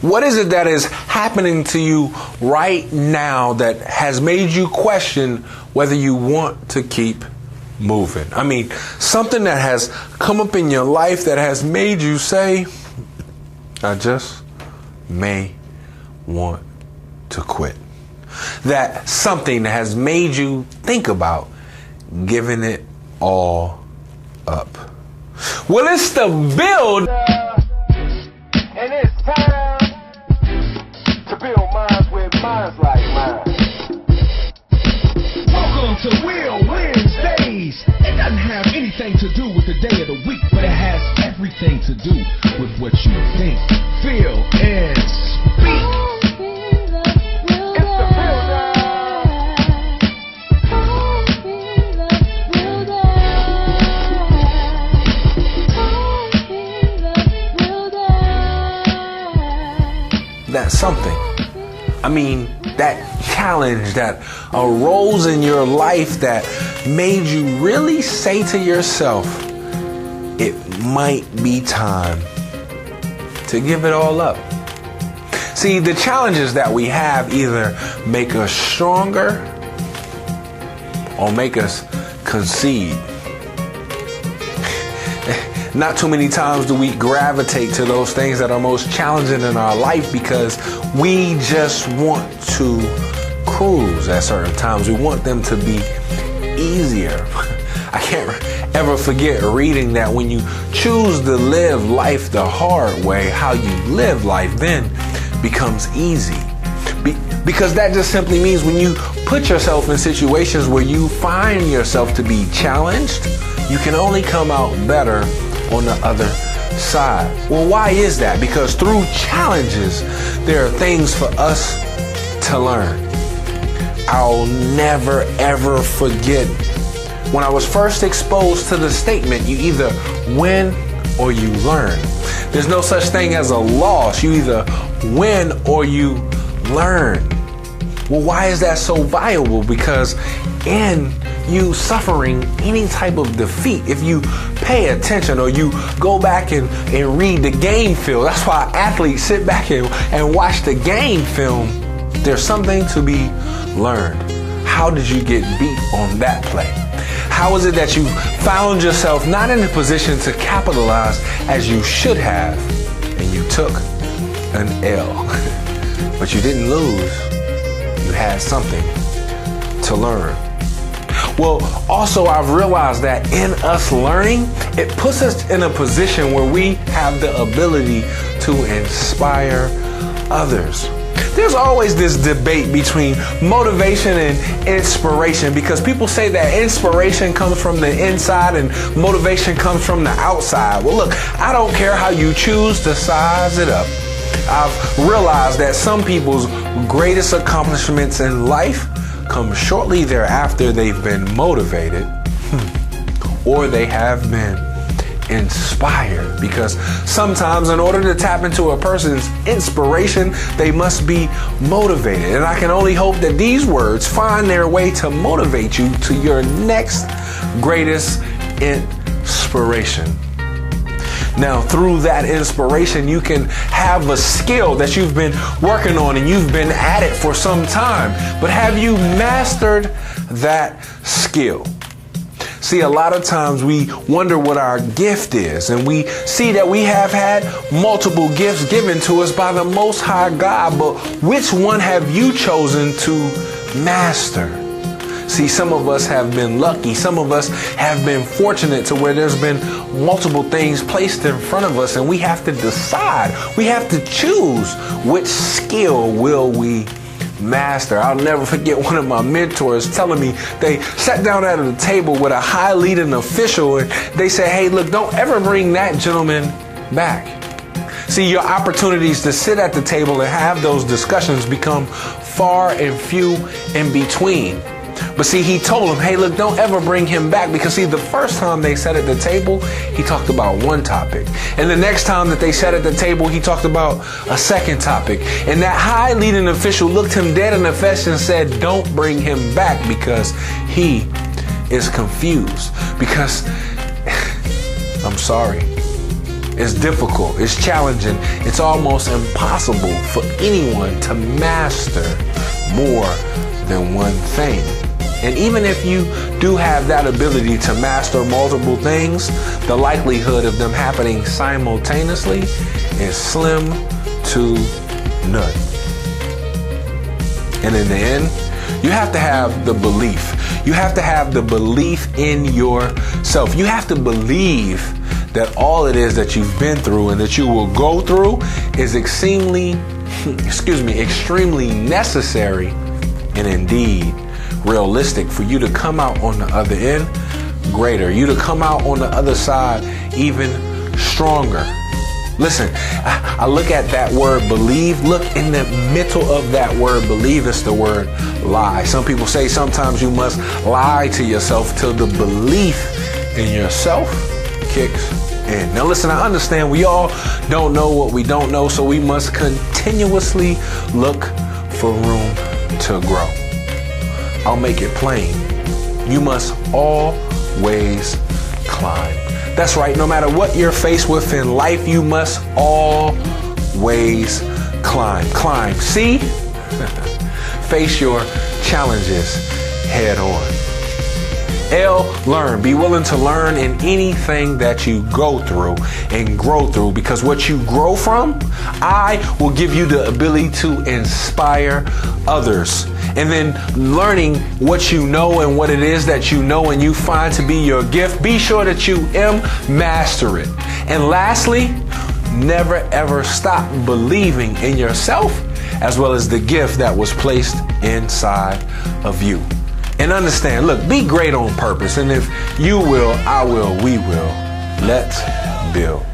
What is it that is happening to you right now that has made you question whether you want to keep moving? I mean, something that has come up in your life that has made you say, I just may want to quit. That something that has made you think about giving it all up. Well, it's the build. And it's time to build minds with minds like mine. Welcome to W.I.L.L Wednesdays. It doesn't have anything to do with the day of the week, but it has everything to do with what you think, feel, and speak. That something, I mean, that challenge that arose in your life that made you really say to yourself, it might be time to give it all up. See, the challenges that we have either make us stronger or make us concede. Not too many times do we gravitate to those things that are most challenging in our life because we just want to cruise at certain times. We want them to be easier. I can't ever forget reading that when you choose to live life the hard way, how you live life then becomes easy. Because that just simply means when you put yourself in situations where you find yourself to be challenged, you can only come out better on the other side. Well, why is that? Because through challenges, there are things for us to learn. I'll never ever forget when I was first exposed to the statement, you either win or you learn. There's no such thing as a loss. You either win or you learn. Well, why is that so valuable? Because in you suffering any type of defeat, if you pay attention or you go back and read the game film, that's why athletes sit back and watch the game film, there's something to be learned. How did you get beat on that play? How is it that you found yourself not in a position to capitalize as you should have and you took an L? But you didn't lose. You had something to learn. Well, also I've realized that in us learning, it puts us in a position where we have the ability to inspire others. There's always this debate between motivation and inspiration because people say that inspiration comes from the inside and motivation comes from the outside. Well, look, I don't care how you choose to size it up. I've realized that some people's greatest accomplishments in life come shortly thereafter they've been motivated or they have been inspired, because sometimes in order to tap into a person's inspiration, they must be motivated. And I can only hope that these words find their way to motivate you to your next greatest inspiration. Now, through that inspiration, you can have a skill that you've been working on and you've been at it for some time. But have you mastered that skill? See, a lot of times we wonder what our gift is, and we see that we have had multiple gifts given to us by the Most High God, but which one have you chosen to master? See, some of us have been lucky. Some of us have been fortunate to where there's been multiple things placed in front of us, and we have to decide. We have to choose which skill will we master. I'll never forget one of my mentors telling me they sat down at a table with a high leading official and they said, hey, look, don't ever bring that gentleman back. See, your opportunities to sit at the table and have those discussions become far and few in between. But see, he told him, hey, look, don't ever bring him back, because see, the first time they sat at the table, he talked about one topic. And the next time that they sat at the table, he talked about a second topic. And that high leading official looked him dead in the face and said, don't bring him back, because he is confused. Because, I'm sorry, It's difficult, it's challenging, it's almost impossible for anyone to master more than one thing. And even if you do have that ability to master multiple things, the likelihood of them happening simultaneously is slim to none. And in the end, you have to have the belief. You have to have the belief in yourself. You have to believe that all it is that you've been through and that you will go through is extremely necessary and indeed realistic for you to come out on the other end greater, you to come out on the other side even stronger. Listen, I look at that word believe. Look in the middle of that word believe. It's the word lie. Some people say sometimes you must lie to yourself till the belief in yourself kicks in. Now listen, I understand we all don't know what we don't know, so we must continuously look for room to grow. I'll make it plain. You must always climb. That's right. No matter what you're faced with in life, you must always climb. Climb. See? Face your challenges head on. L, learn. Be willing to learn in anything that you go through and grow through, because what you grow from, I will give you the ability to inspire others. And then learning what you know and what it is that you know and you find to be your gift, be sure that you master it. And lastly, never ever stop believing in yourself as well as the gift that was placed inside of you. And understand, look, be great on purpose. And if you will, I will, we will. Let's build.